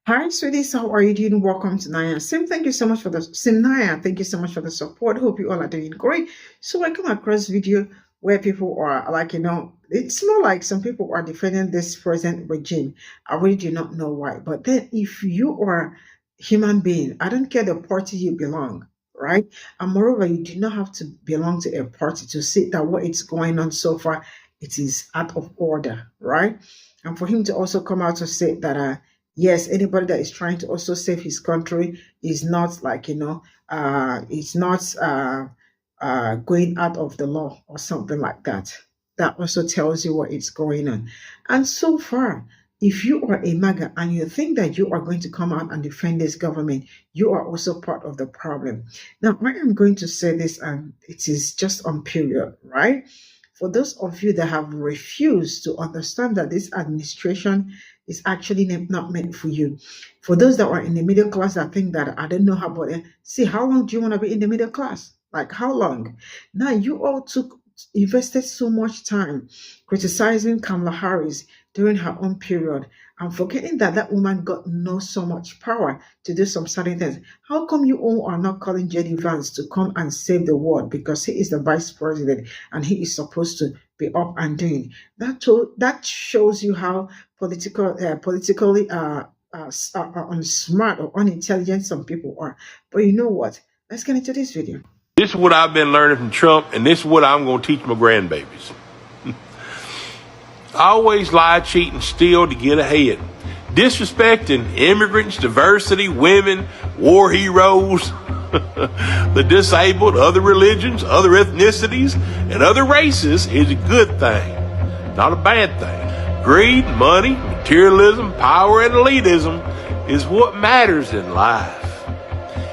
Hi, sweeties. How are you doing? Welcome to Naya. Thank you so much for the Naya. Thank you so much for the support. Hope you all are doing great. So I come across video where people are like, it's more like some people are defending this present regime. I really do not know why. But then if you are human being, I don't care the party you belong, right? And moreover, you do not have to belong to a party to see that what is going on so far, it is out of order, right? And for him to also come out to say that yes, anybody that is trying to also save his country is not like, is not going out of the law or something like that. That also tells you what is going on. And so far, if you are a MAGA and you think that you are going to come out and defend this government, you are also part of the problem. Now, I am going to say this, and it is just on period, right? For those of you that have refused to understand that this administration is actually not meant for you. For those that are in the middle class that think that I don't know how, but see, how long do you want to be in the middle class? Like how long? Now you all invested so much time criticizing Kamala Harris during her own period and forgetting that that woman got no so much power to do some certain things. How come you all are not calling JD Vance to come and save the world because he is the vice president and he is supposed to be up and doing that shows you how politically unsmart or unintelligent some people are. But you know what? Let's get into this video. This is what I've been learning from Trump, and this is what I'm going to teach my grandbabies. Always lie, cheat, and steal to get ahead. Disrespecting immigrants, diversity, women, war heroes, the disabled, other religions, other ethnicities, and other races is a good thing, not a bad thing. Greed, money, materialism, power, and elitism is what matters in life.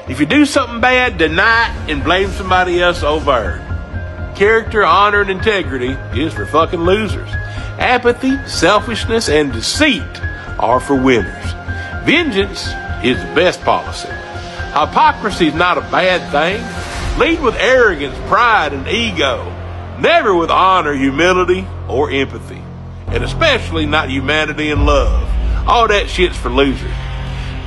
If you do something bad, deny it and blame somebody else over it. Character, honor, and integrity is for fucking losers. Apathy, selfishness, and deceit are for winners. Vengeance is the best policy. Hypocrisy is not a bad thing. Lead with arrogance, pride, and ego. Never with honor, humility, or empathy. And especially not humanity and love. All that shit's for losers.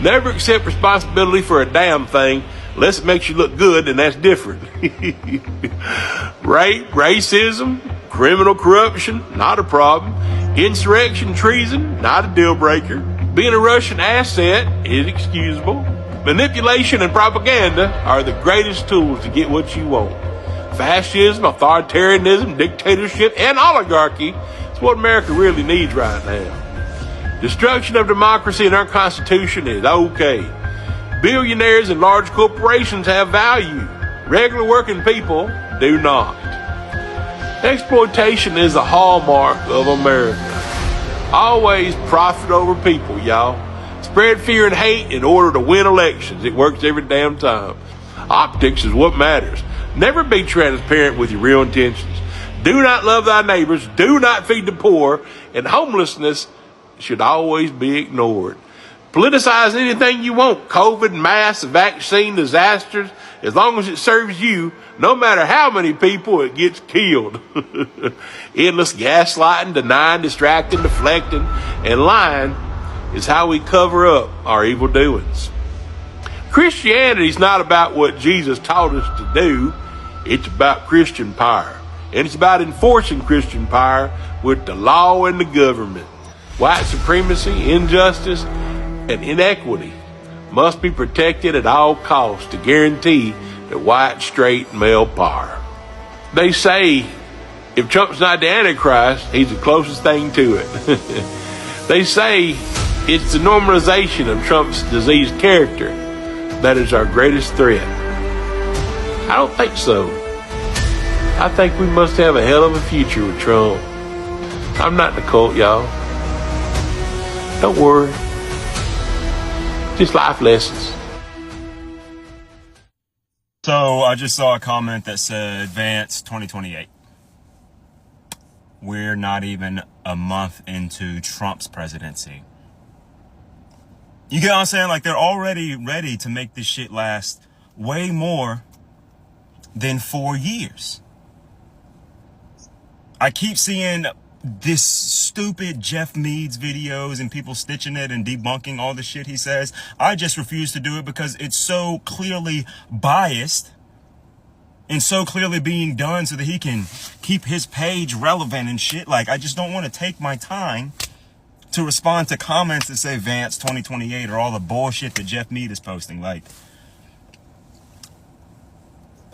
Never accept responsibility for a damn thing unless it makes you look good, and that's different. Rape, racism, criminal corruption, not a problem. Insurrection, treason, not a deal breaker. Being a Russian asset is excusable. Manipulation and propaganda are the greatest tools to get what you want. Fascism, authoritarianism, dictatorship, and oligarchy is what America really needs right now. Destruction of democracy and our Constitution is okay. Billionaires and large corporations have value. Regular working people do not. Exploitation is a hallmark of America. Always profit over people, y'all. Spread fear and hate in order to win elections. It works every damn time. Optics is what matters. Never be transparent with your real intentions. Do not love thy neighbors. Do not feed the poor. And homelessness should always be ignored. Politicize anything you want. COVID, mass, vaccine, disasters. As long as it serves you, no matter how many people it gets killed. Endless gaslighting, denying, distracting, deflecting, and lying is how we cover up our evil doings. Christianity is not about what Jesus taught us to do. It's about Christian power. And it's about enforcing Christian power with the law and the government. White supremacy, injustice, and inequity must be protected at all costs to guarantee the white, straight, male power. They say if Trump's not the Antichrist, he's the closest thing to it. They say it's the normalization of Trump's diseased character that is our greatest threat. I don't think so. I think we must have a hell of a future with Trump. I'm not in the cult, y'all. Don't worry. Just life lessons. So I just saw a comment that said Vance 2028. We're not even a month into Trump's presidency. You get what I'm saying? Like, they're already ready to make this shit last way more than 4 years. I keep seeing this stupid Jeff Meads videos and people stitching it and debunking all the shit he says. I just refuse to do it because it's so clearly biased and so clearly being done so that he can keep his page relevant and shit. Like, I just don't want to take my time to respond to comments that say Vance 2028 or all the bullshit that Jeff Mead is posting. Like,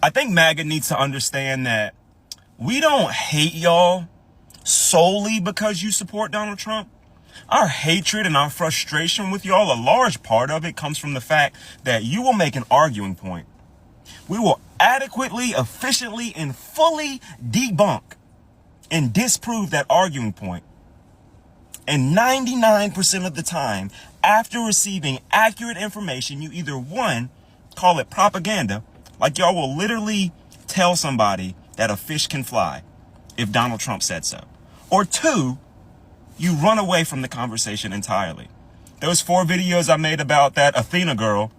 I think MAGA needs to understand that we don't hate y'all solely because you support Donald Trump. Our hatred and our frustration with y'all, a large part of it comes from the fact that you will make an arguing point. We will adequately, efficiently, and fully debunk and disprove that arguing point. And 99% of the time, after receiving accurate information, you either, one, call it propaganda, like y'all will literally tell somebody that a fish can fly if Donald Trump said so. Or two, you run away from the conversation entirely. Those 4 videos I made about that Athena girl,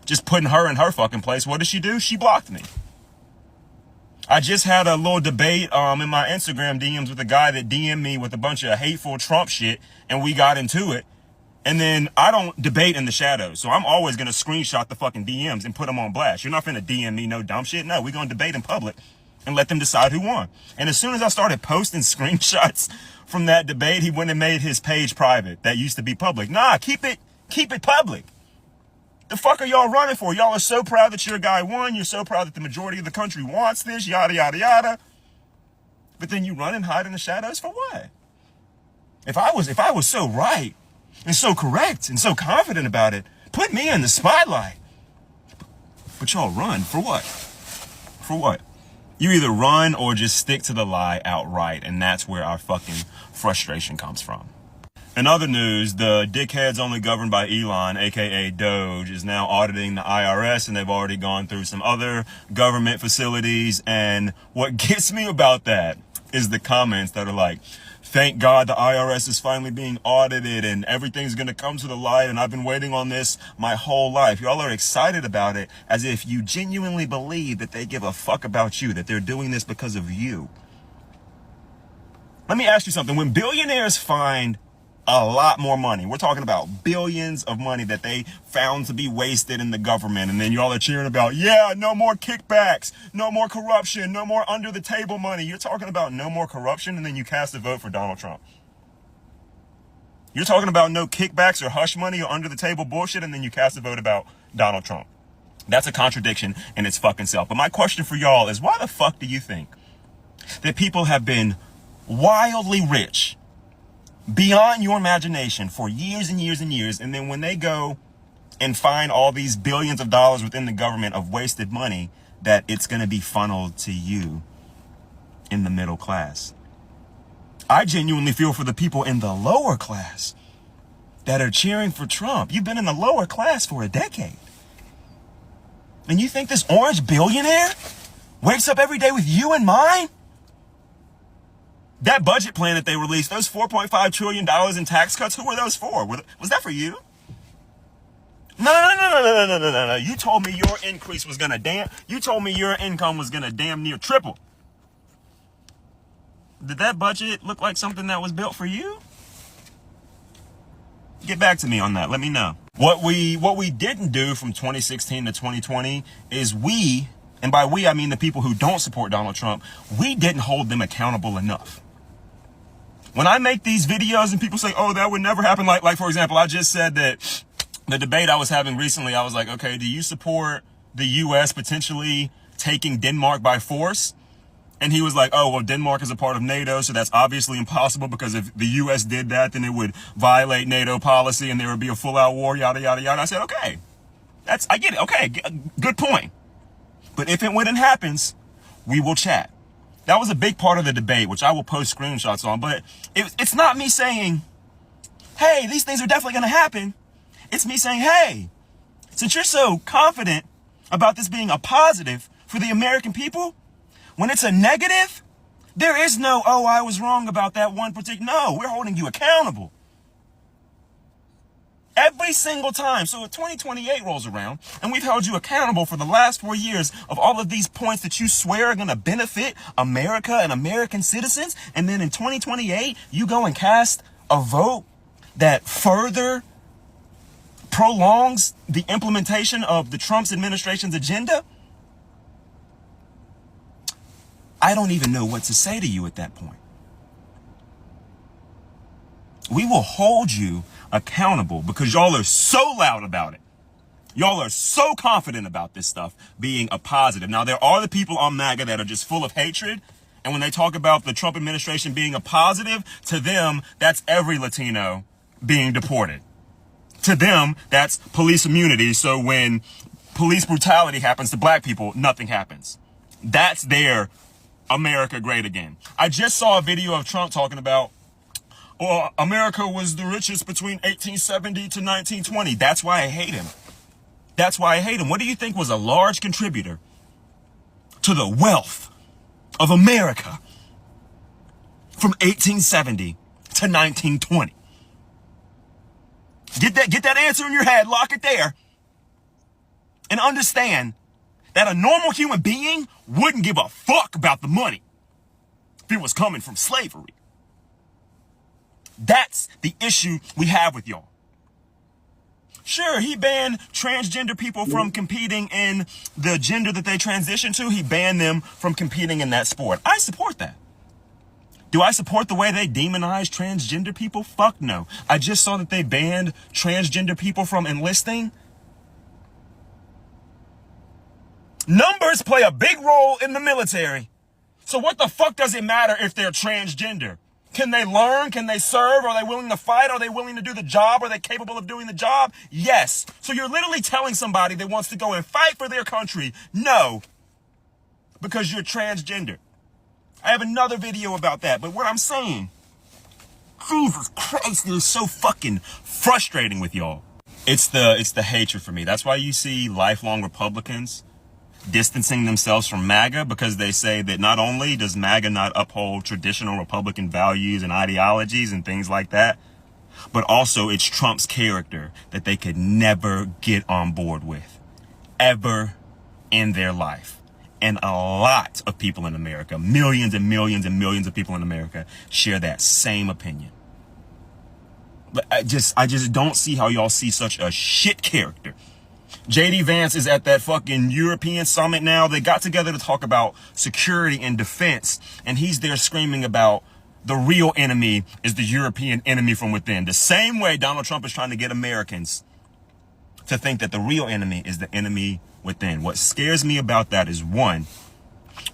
just putting her in her fucking place, what did she do? She blocked me. I just had a little debate in my Instagram DMs with a guy that DM'd me with a bunch of hateful Trump shit, and we got into it. And then I don't debate in the shadows, so I'm always going to screenshot the fucking DMs and put them on blast. You're not finna DM me no dumb shit. No, we're going to debate in public and let them decide who won. And as soon as I started posting screenshots from that debate, he went and made his page private. That used to be public. Nah, keep it public. The fuck are y'all running for? Y'all are so proud that your guy won. You're so proud that the majority of the country wants this, yada, yada, yada. But then you run and hide in the shadows for what? If I was so right and so correct and so confident about it, put me in the spotlight. But y'all run for what? For what? You either run or just stick to the lie outright, and that's where our fucking frustration comes from. In other news, the dickheads only governed by Elon, aka Doge, is now auditing the IRS, and they've already gone through some other government facilities. And what gets me about that is the comments that are like, thank God the IRS is finally being audited and everything's going to come to the light, and I've been waiting on this my whole life. Y'all are excited about it as if you genuinely believe that they give a fuck about you, that they're doing this because of you. Let me ask you something. When billionaires find a lot more money, we're talking about billions of money that they found to be wasted in the government, and then y'all are cheering about, yeah, no more kickbacks, no more corruption, no more under the table money. You're talking about no more corruption, and then you cast a vote for Donald Trump. You're talking about no kickbacks or hush money or under the table bullshit, and then you cast a vote about Donald Trump. That's a contradiction in its fucking self. But my question for y'all is, why the fuck do you think that people have been wildly rich beyond your imagination for years and years and years, and then when they go and find all these billions of dollars within the government of wasted money, that it's going to be funneled to you in the middle class? I genuinely feel for the people in the lower class that are cheering for Trump. You've been in the lower class for a decade, and you think this orange billionaire wakes up every day with you in mind? That budget plan that they released, those $4.5 trillion in tax cuts, who were those for? Was that for you? No. You told me your increase was you told me your income was gonna damn near triple. Did that budget look like something that was built for you? Get back to me on that. Let me know. What we didn't do from 2016 to 2020 is we, and by we I mean the people who don't support Donald Trump, we didn't hold them accountable enough. When I make these videos and people say, oh, that would never happen. Like for example, I just said that the debate I was having recently, I was like, okay, do you support the U.S. potentially taking Denmark by force? And he was like, oh, well, Denmark is a part of NATO, so that's obviously impossible, because if the U.S. did that, then it would violate NATO policy and there would be a full-out war, yada, yada, yada. I said, okay, I get it. Okay, good point. But if and when it happens, we will chat. That was a big part of the debate, which I will post screenshots on. But it's not me saying, hey, these things are definitely going to happen. It's me saying, hey, since you're so confident about this being a positive for the American people, when it's a negative, there is no, oh, I was wrong about that one particular. No, we're holding you accountable. Every single time. So if 2028 rolls around and we've held you accountable for the last 4 years of all of these points that you swear are going to benefit America and American citizens, and then in 2028 you go and cast a vote that further prolongs the implementation of the Trump's administration's agenda, I don't even know what to say to you at that point. We will hold you accountable because y'all are so loud about it. Y'all are so confident about this stuff being a positive. Now, there are the people on MAGA that are just full of hatred. And when they talk about the Trump administration being a positive, to them, that's every Latino being deported. To them, that's police immunity. So when police brutality happens to black people, nothing happens. That's their America great again. I just saw a video of Trump talking about, well, America was the richest between 1870 to 1920. That's why I hate him. That's why I hate him. What do you think was a large contributor to the wealth of America from 1870 to 1920? Get that answer in your head, lock it there, and understand that a normal human being wouldn't give a fuck about the money if it was coming from slavery. That's the issue we have with y'all. Sure, he banned transgender people from competing in the gender that they transition to. He banned them from competing in that sport. I support that. Do I support the way they demonize transgender people? Fuck no. I just saw that they banned transgender people from enlisting. Numbers play a big role in the military. So what the fuck does it matter if they're transgender? Can they learn? Can they serve? Are they willing to fight? Are they willing to do the job? Are they capable of doing the job? Yes. So you're literally telling somebody that wants to go and fight for their country, no, because you're transgender. I have another video about that. But what I'm saying, Jesus Christ, it is so fucking frustrating with y'all. It's the hatred for me. That's why you see lifelong Republicans distancing themselves from MAGA, because they say that not only does MAGA not uphold traditional Republican values and ideologies and things like that, but also it's Trump's character that they could never get on board with, ever in their life. And a lot of people in America, millions and millions and millions of people in America, share that same opinion. But I just don't see how y'all see such a shit character. JD Vance is at that fucking European summit now. They got together to talk about security and defense, and he's there screaming about the real enemy is the European enemy from within. The same way Donald Trump is trying to get Americans to think that the real enemy is the enemy within. What scares me about that is, one,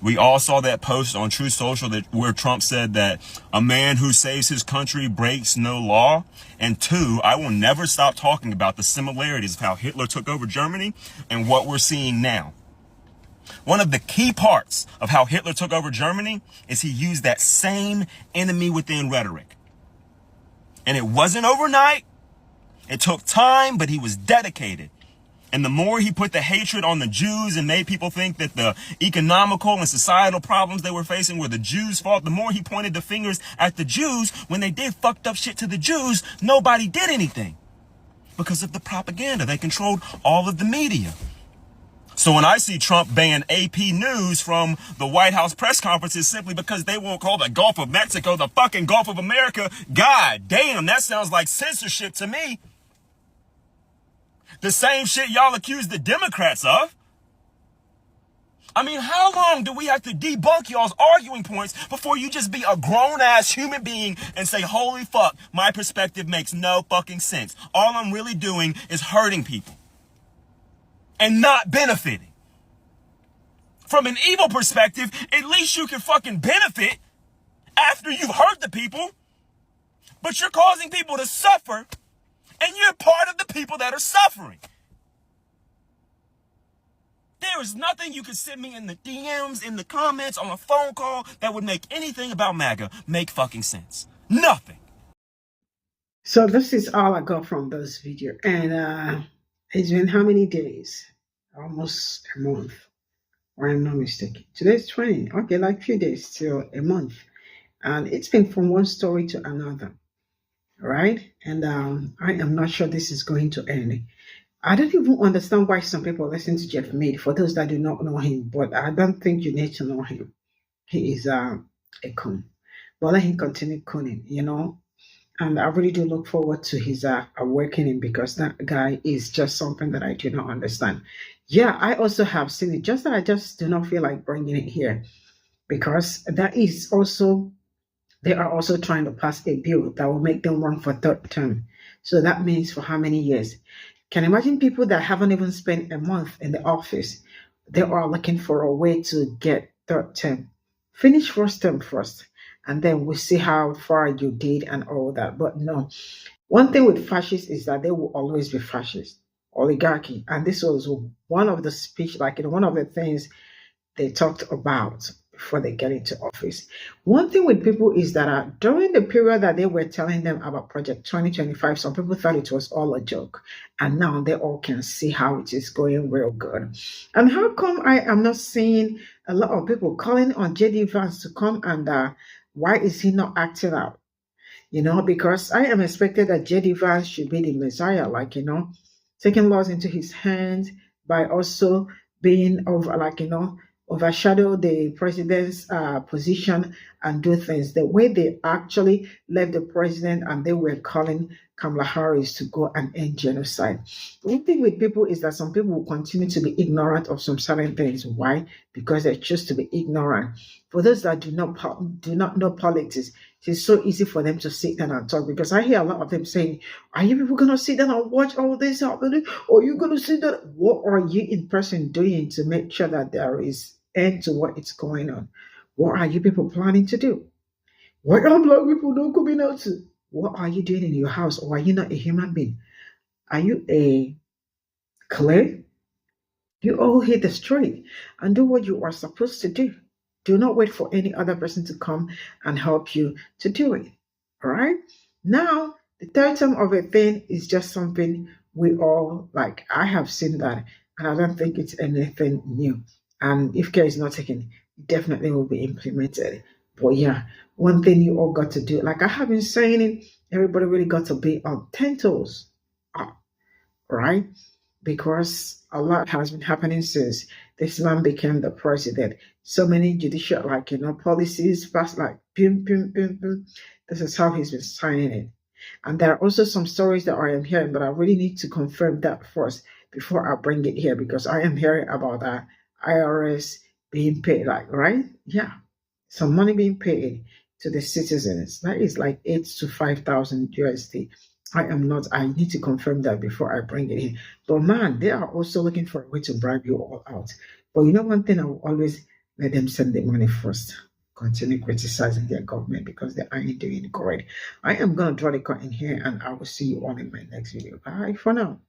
we all saw that post on Truth Social where Trump said that a man who saves his country breaks no law. And two, I will never stop talking about the similarities of how Hitler took over Germany and what we're seeing now. One of the key parts of how Hitler took over Germany is he used that same enemy within rhetoric. And it wasn't overnight. It took time, but he was dedicated. And the more he put the hatred on the Jews and made people think that the economical and societal problems they were facing were the Jews' fault, the more he pointed the fingers at the Jews. When they did fucked up shit to the Jews, nobody did anything because of the propaganda. They controlled all of the media. So when I see Trump ban AP News from the White House press conferences simply because they won't call the Gulf of Mexico the fucking Gulf of America, god damn, that sounds like censorship to me. The same shit y'all accuse the Democrats of. I mean, how long do we have to debunk y'all's arguing points before you just be a grown-ass human being and say, holy fuck, my perspective makes no fucking sense. All I'm really doing is hurting people and not benefiting. From an evil perspective, at least you can fucking benefit after you've hurt the people, but you're causing people to suffer. And you're part of the people that are suffering. There is nothing you can send me in the DMs, in the comments, on a phone call that would make anything about MAGA make fucking sense. Nothing. So this is all I got from this video. And it's been how many days? Almost a month, or I'm not mistaken. Today's 20. Okay, like a few days till a month. And it's been from one story to another. right? And I am not sure this is going to end. I don't even understand why some people listen to Jeff Mead. For those that do not know him, but I don't think you need to know him. He is a coon. But let him continue cooning, And I really do look forward to his awakening, because that guy is just something that I do not understand. Yeah, I also have seen it, just that I just do not feel like bringing it here, because that is also, they are also trying to pass a bill that will make them run for third term. So that means for how many years? Can you imagine people that haven't even spent a month in the office? They are looking for a way to get third term. Finish first term first, and then we'll see how far you did and all that. But no, one thing with fascists is that they will always be fascist, oligarchy. And this was one of the speech, like one of the things they talked about before they get into office. One thing with people is that during the period that they were telling them about Project 2025, some people thought it was all a joke. And now they all can see how it is going real good. And how come I am not seeing a lot of people calling on JD Vance to come, and why is he not acting out? Because I am expected that JD Vance should be the Messiah, taking laws into his hands by also being over, overshadow the president's position and do things the way they actually left the president, and they were calling Kamala Harris to go and end genocide. One thing with people is that some people will continue to be ignorant of some certain things. Why? Because they choose to be ignorant. For those that do not know politics, it is so easy for them to sit down and talk, because I hear a lot of them saying, are you people going to sit down and watch all this happening? Or are you going to sit down? What are you in person doing to make sure that there is end to what is going on? What are you people planning to do? Why are black people not coming out to? What are you doing in your house? Or are you not a human being? Are you a clay? You all hit the street and do what you are supposed to do. Do not wait for any other person to come and help you to do it. All right? Now, the third term of a thing is just something we all like. I have seen that, and I don't think it's anything new. And if care is not taken, it definitely will be implemented. But yeah, one thing you all got to do, like I have been saying it, everybody really got to be on 10 toes up, right? Because a lot has been happening since this man became the president. So many judicial, policies passed, boom, boom, boom, boom. This is how he's been signing it. And there are also some stories that I am hearing, but I really need to confirm that first before I bring it here, because I am hearing about IRS being paid, right? Yeah, some money being paid to the citizens. That is like 8 to 5,000 USD. I need to confirm that before I bring it in. But man, they are also looking for a way to bribe you all out. But one thing, I will always let them send the money first. Continue criticizing their government because they aren't doing it correct. I am going to draw the curtain here, and I will see you all in my next video. Bye for now.